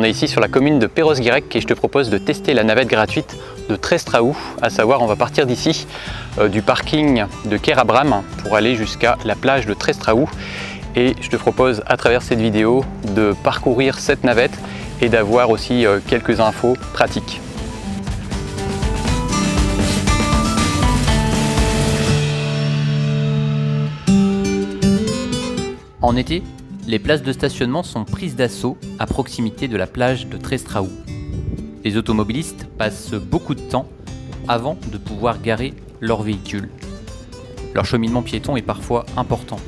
On est ici sur la commune de Perros-Guirec et je te propose de tester la navette gratuite de Treistraou. À savoir, on va partir d'ici, du parking de Kerabram pour aller jusqu'à la plage de Treistraou. Et je te propose à travers cette vidéo de parcourir cette navette et d'avoir aussi quelques infos pratiques. En été, les places de stationnement sont prises d'assaut à proximité de la plage de Treistraou. Les automobilistes passent beaucoup de temps avant de pouvoir garer leur véhicule. Leur cheminement piéton est parfois important.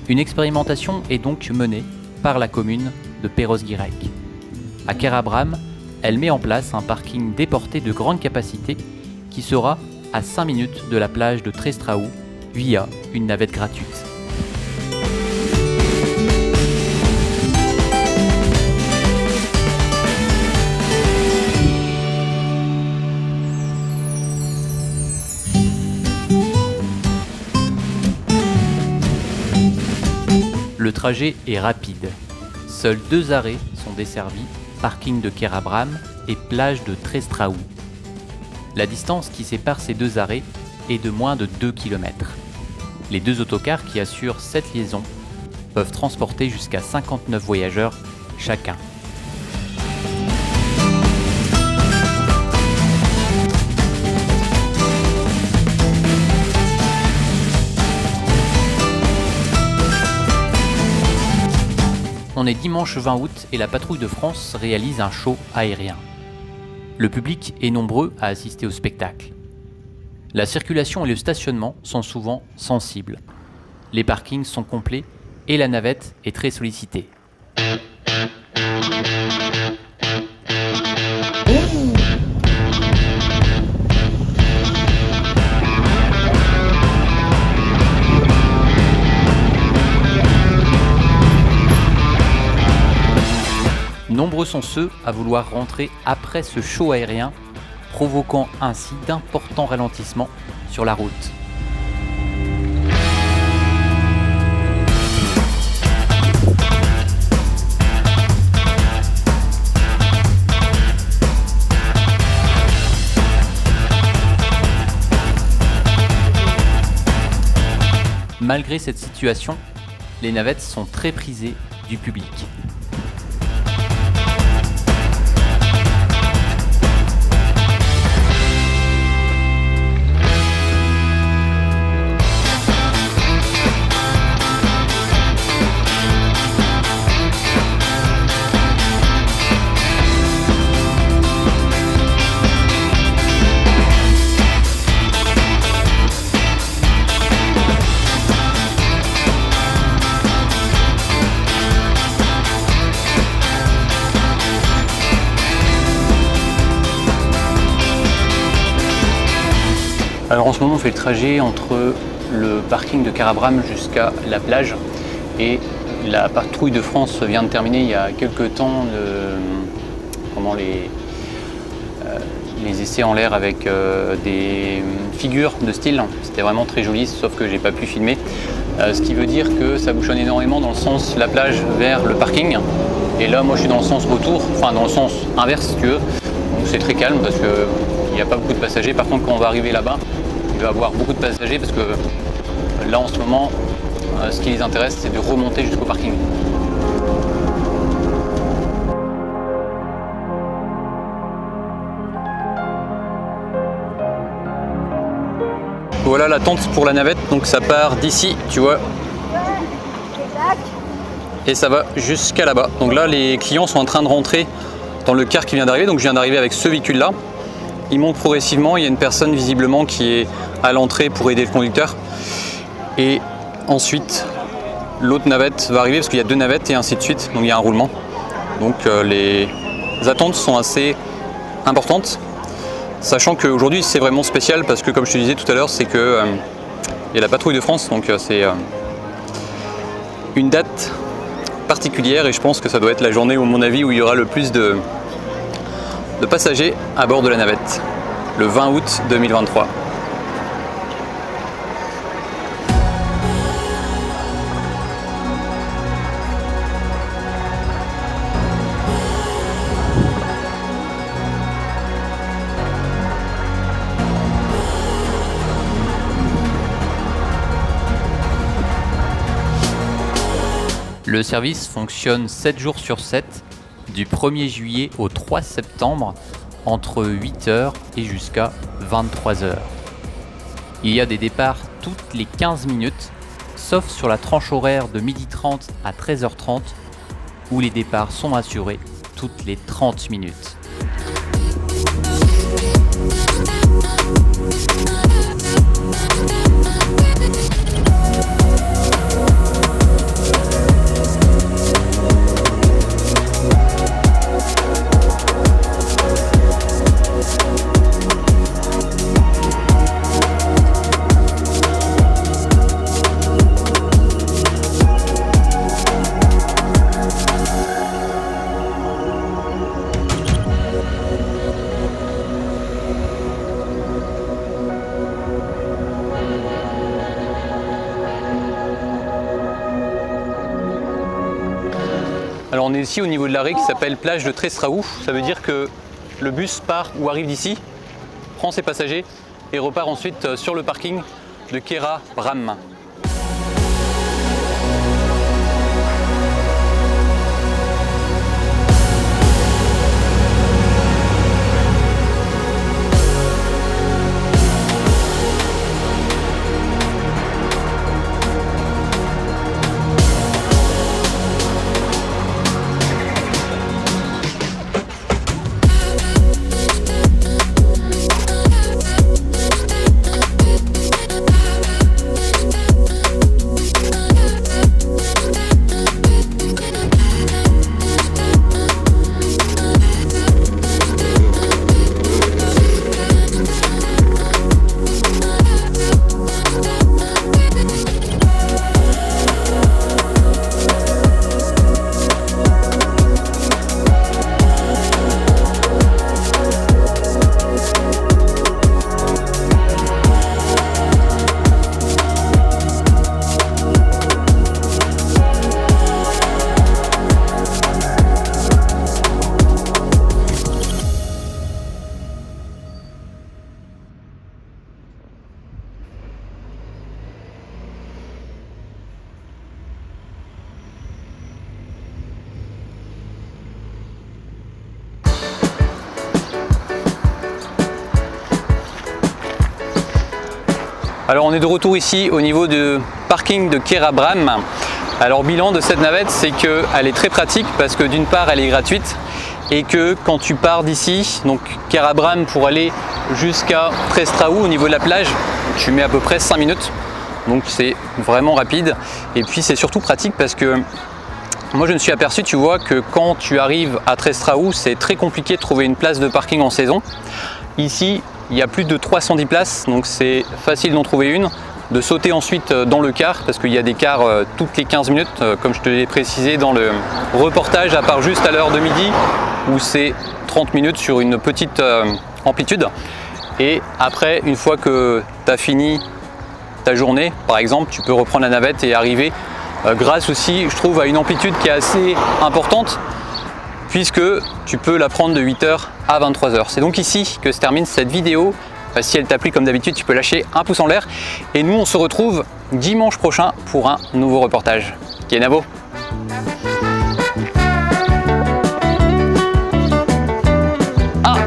Une expérimentation est donc menée par la commune de Perros-Guirec. À Kerabram, elle met en place un parking déporté de grande capacité qui sera à 5 minutes de la plage de Treistraou via une navette gratuite. Le trajet est rapide. Seuls 2 arrêts sont desservis, parking de Kerabram et plage de Treistraou. La distance qui sépare ces 2 arrêts est de moins de 2 km. Les 2 autocars qui assurent cette liaison peuvent transporter jusqu'à 59 voyageurs chacun. On est dimanche 20 août et la patrouille de France réalise un show aérien. Le public est nombreux à assister au spectacle. La circulation et le stationnement sont souvent sensibles. Les parkings sont complets et la navette est très sollicitée. Nombreux sont ceux à vouloir rentrer après ce show aérien, provoquant ainsi d'importants ralentissements sur la route. Malgré cette situation, les navettes sont très prisées du public. Alors en ce moment on fait le trajet entre le parking de Kerabram jusqu'à la plage et la patrouille de France vient de terminer il y a quelques temps les essais en l'air avec des figures de style. C'était vraiment très joli sauf que j'ai pas pu filmer. Ce qui veut dire que ça bouchonne énormément dans le sens la plage vers le parking. Et là moi je suis dans le sens retour, enfin dans le sens inverse si tu veux. Donc c'est très calme parce que il n'y a pas beaucoup de passagers. Par contre quand on va arriver là-bas, il va y avoir beaucoup de passagers parce que là en ce moment, ce qui les intéresse c'est de remonter jusqu'au parking. Voilà l'attente pour la navette, donc ça part d'ici, tu vois, et ça va jusqu'à là-bas. Donc là les clients sont en train de rentrer dans le car qui vient d'arriver, donc je viens d'arriver avec ce véhicule là. Il monte progressivement, il y a une personne visiblement qui est à l'entrée pour aider le conducteur. Et ensuite, l'autre navette va arriver parce qu'il y a 2 navettes et ainsi de suite, donc il y a un roulement. Donc les attentes sont assez importantes, sachant qu'aujourd'hui c'est vraiment spécial parce que comme je te disais tout à l'heure, c'est que il y a la patrouille de France, donc c'est une date particulière et je pense que ça doit être la journée, à mon avis, où il y aura le plus de passagers à bord de la navette, le 20 août 2023. Le service fonctionne 7 jours sur 7, du 1er juillet au 3 septembre, entre 8h et jusqu'à 23h. Il y a des départs toutes les 15 minutes, sauf sur la tranche horaire de 12h30 à 13h30, où les départs sont assurés toutes les 30 minutes. Alors on est ici au niveau de l'arrêt qui s'appelle plage de Tréstraou. Ça veut dire que le bus part ou arrive d'ici, prend ses passagers et repart ensuite sur le parking de Kera Bram. Alors on est de retour ici au niveau du parking de Kera Bram. Alors bilan de cette navette, c'est qu'elle est très pratique parce que d'une part elle est gratuite et que quand tu pars d'ici, donc Kera Bram pour aller jusqu'à Tréstraou au niveau de la plage, tu mets à peu près 5 minutes. Donc c'est vraiment rapide et puis c'est surtout pratique parce que moi je me suis aperçu, tu vois, que quand tu arrives à Tréstraou, c'est très compliqué de trouver une place de parking en saison. Ici, il y a plus de 310 places, donc c'est facile d'en trouver une, de sauter ensuite dans le car, parce qu'il y a des cars toutes les 15 minutes, comme je te l'ai précisé dans le reportage, à part juste à l'heure de midi, où c'est 30 minutes sur une petite amplitude. Et après, une fois que tu as fini ta journée, par exemple, tu peux reprendre la navette et arriver grâce aussi, je trouve, à une amplitude qui est assez importante, puisque tu peux la prendre de 8h à 23h. C'est donc ici que se termine cette vidéo. Si elle t'a plu, comme d'habitude, tu peux lâcher un pouce en l'air. Et nous, on se retrouve dimanche prochain pour un nouveau reportage. Kenavo. Ah,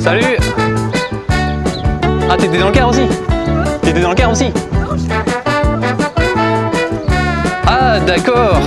salut. Ah, t'étais dans le car aussi? T'étais dans le car aussi? Ah, d'accord.